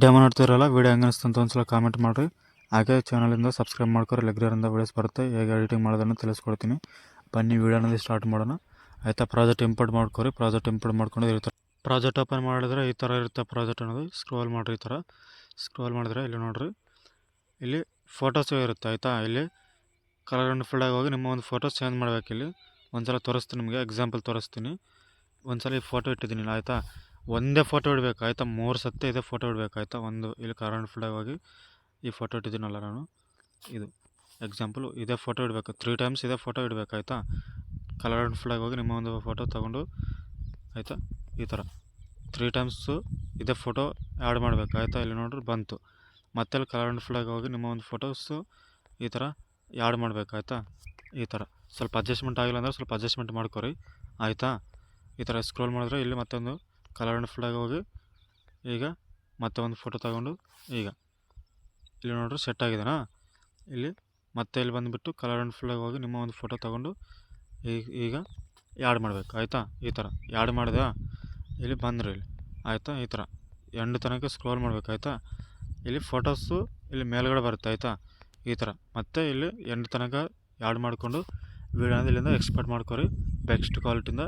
Demo ನೋಡ್ತಿರಲ್ಲ video ಹೆಂಗೆ ಅನಿಸ್ತು ಅಂತ ಒಂದ್ಸಲ ಕಾಮೆಂಟ್ ಮಾಡಿರಿ. ಹಾಗೆ ಚಾನಲಿಂದ ಸಬ್ಸ್ಕ್ರೈಬ್ ಮಾಡ್ಕೊರಿ. ರೆಗ್ಯುಲರಿಂದ ವೀಡಿಯೋಸ್ ಬರುತ್ತೆ, ಹೇಗೆ ಎಡಿಟಿಂಗ್ ಮಾಡೋದನ್ನು ತಿಳಿಸ್ಕೊಡ್ತೀನಿ. ಬನ್ನಿ ವೀಡಿಯೋನಲ್ಲಿ ಸ್ಟಾರ್ಟ್ ಮಾಡೋಣ. ಆಯಿತಾ, ಪ್ರಾಜೆಕ್ಟ್ ಇಂಪೋರ್ಟ್ ಮಾಡ್ಕೊರಿ. ಪ್ರಾಜೆಕ್ಟ್ ಇಂಪೋರ್ಟ್ ಮಾಡ್ಕೊಂಡು ಇರ್ತಾರೆ. ಪ್ರಾಜೆಕ್ಟ್ ಓಪನ್ ಮಾಡಿದ್ರೆ ಈ ಥರ ಇರುತ್ತೆ ಪ್ರಾಜೆಕ್ಟ್ ಅನ್ನೋದು. ಸ್ಕ್ರೋಲ್ ಮಾಡಿರಿ, ಈ ಥರ ಸ್ಕ್ರೋಲ್ ಮಾಡಿದ್ರೆ ಇಲ್ಲಿ ನೋಡಿರಿ, ಇಲ್ಲಿ ಫೋಟೋಸು ಇರುತ್ತೆ. ಆಯಿತಾ, ಇಲ್ಲಿ ಕಲರ್ ಆ್ಯಂಡ್ ಫಿಲ್ಡಾಗಿ ಹೋಗಿ ನಿಮ್ಮ ಒಂದು ಫೋಟೋ ಚೇಂಜ್ ಮಾಡಬೇಕು. ಇಲ್ಲಿ ಒಂದ್ಸಲ ತೋರಿಸ್ತೀನಿ, ನಿಮಗೆ ಎಕ್ಸಾಂಪಲ್ ತೋರಿಸ್ತೀನಿ. ಒಂದ್ಸಲ ಈ ಫೋಟೋ ಇಟ್ಟಿದ್ದೀನಿ. ಆಯಿತಾ, ಒಂದೇ ಫೋಟೋ ಇಡಬೇಕು. ಆಯಿತಾ, 3 ಸತ್ತೆ ಇದೇ ಫೋಟೋ ಇಡಬೇಕು. ಆಯಿತಾ, ಒಂದು ಇಲ್ಲಿ ಕಲರ್ ಆ್ಯಂಡ್ ಫಿಲ್ಡಾಗಿ ಹೋಗಿ ಈ ಫೋಟೋ ಇಟ್ಟಿದ್ದೀನಲ್ಲ ನಾನು, ಇದು ಎಕ್ಸಾಂಪಲು ಇದೇ ಫೋಟೋ ಇಡಬೇಕು. 3 ಟೈಮ್ಸ್ ಇದೇ ಫೋಟೋ ಇಡಬೇಕು. ಆಯಿತಾ, ಕಲರ್ ಆ್ಯಂಡ್ ಫಿಲ್ಡಾಗಿ ಹೋಗಿ ನಿಮ್ಮ ಒಂದು ಫೋಟೋ ತೊಗೊಂಡು, ಆಯಿತಾ, ಈ ಥರ 3 ಟೈಮ್ಸು ಇದೇ ಫೋಟೋ ಆ್ಯಡ್ ಮಾಡಬೇಕು. ಆಯಿತಾ, ಇಲ್ಲಿ ನೋಡ್ರಿ ಬಂತು. ಮತ್ತೆ ಅಲ್ಲಿ ಕಲರ್ ಆ್ಯಂಡ್ ಫಿಲ್ಡಾಗಿ ಹೋಗಿ ನಿಮ್ಮ ಒಂದು ಫೋಟೋಸು ಈ ಥರ ಆ್ಯಡ್ ಮಾಡಬೇಕು. ಆಯಿತಾ, ಈ ಥರ ಸ್ವಲ್ಪ ಅಡ್ಜಸ್ಟ್ಮೆಂಟ್ ಆಗಿಲ್ಲ ಅಂದರೆ ಸ್ವಲ್ಪ ಅಡ್ಜಸ್ಟ್ಮೆಂಟ್ ಮಾಡ್ಕೊರಿ. ಆಯಿತಾ, ಈ ಥರ ಸ್ಕ್ರೋಲ್ ಮಾಡಿದ್ರೆ ಇಲ್ಲಿ ಮತ್ತೊಂದು ಕಲರ್ ಆ್ಯಂಡ್ ಫಿಲ್ಡಾಗಿ ಹೋಗಿ ಈಗ ಮತ್ತೆ ಒಂದು ಫೋಟೋ ತಗೊಂಡು ಈಗ ಇಲ್ಲಿ ನೋಡ್ರಿ ಸೆಟ್ ಆಗಿದೆನಾ. ಇಲ್ಲಿ ಮತ್ತೆ ಇಲ್ಲಿ ಬಂದುಬಿಟ್ಟು ಕಲರ್ ಆ್ಯಂಡ್ ಫಿಲ್ಡಾಗಿ ಹೋಗಿ ನಿಮ್ಮ ಒಂದು ಫೋಟೋ ತೊಗೊಂಡು ಈಗ ಆ್ಯಡ್ ಮಾಡಬೇಕು. ಆಯಿತಾ, ಈ ಥರ ಆ್ಯಡ್ ಮಾಡಿದೆ. ಇಲ್ಲಿ ಬಂದ್ರಿ, ಇಲ್ಲಿ ಆಯಿತಾ, ಈ ಥರ ಎಂಡ್ ತನಕ ಸ್ಕ್ರೋಲ್ ಮಾಡಬೇಕು. ಆಯಿತಾ, ಇಲ್ಲಿ ಫೋಟೋಸು ಇಲ್ಲಿ ಮೇಲ್ಗಡೆ ಬರುತ್ತೆ. ಆಯಿತಾ, ಈ ಥರ ಮತ್ತೆ ಇಲ್ಲಿ ಎಂಡ್ ತನಕ ಆ್ಯಡ್ ಮಾಡಿಕೊಂಡು ವೀಡಿಯೋನ ಇಲ್ಲಿಂದ ಎಕ್ಸ್ಪೋರ್ಟ್ ಮಾಡ್ಕೊರಿ. ಬೆಸ್ಟ್ ಕ್ವಾಲಿಟಿಯಿಂದ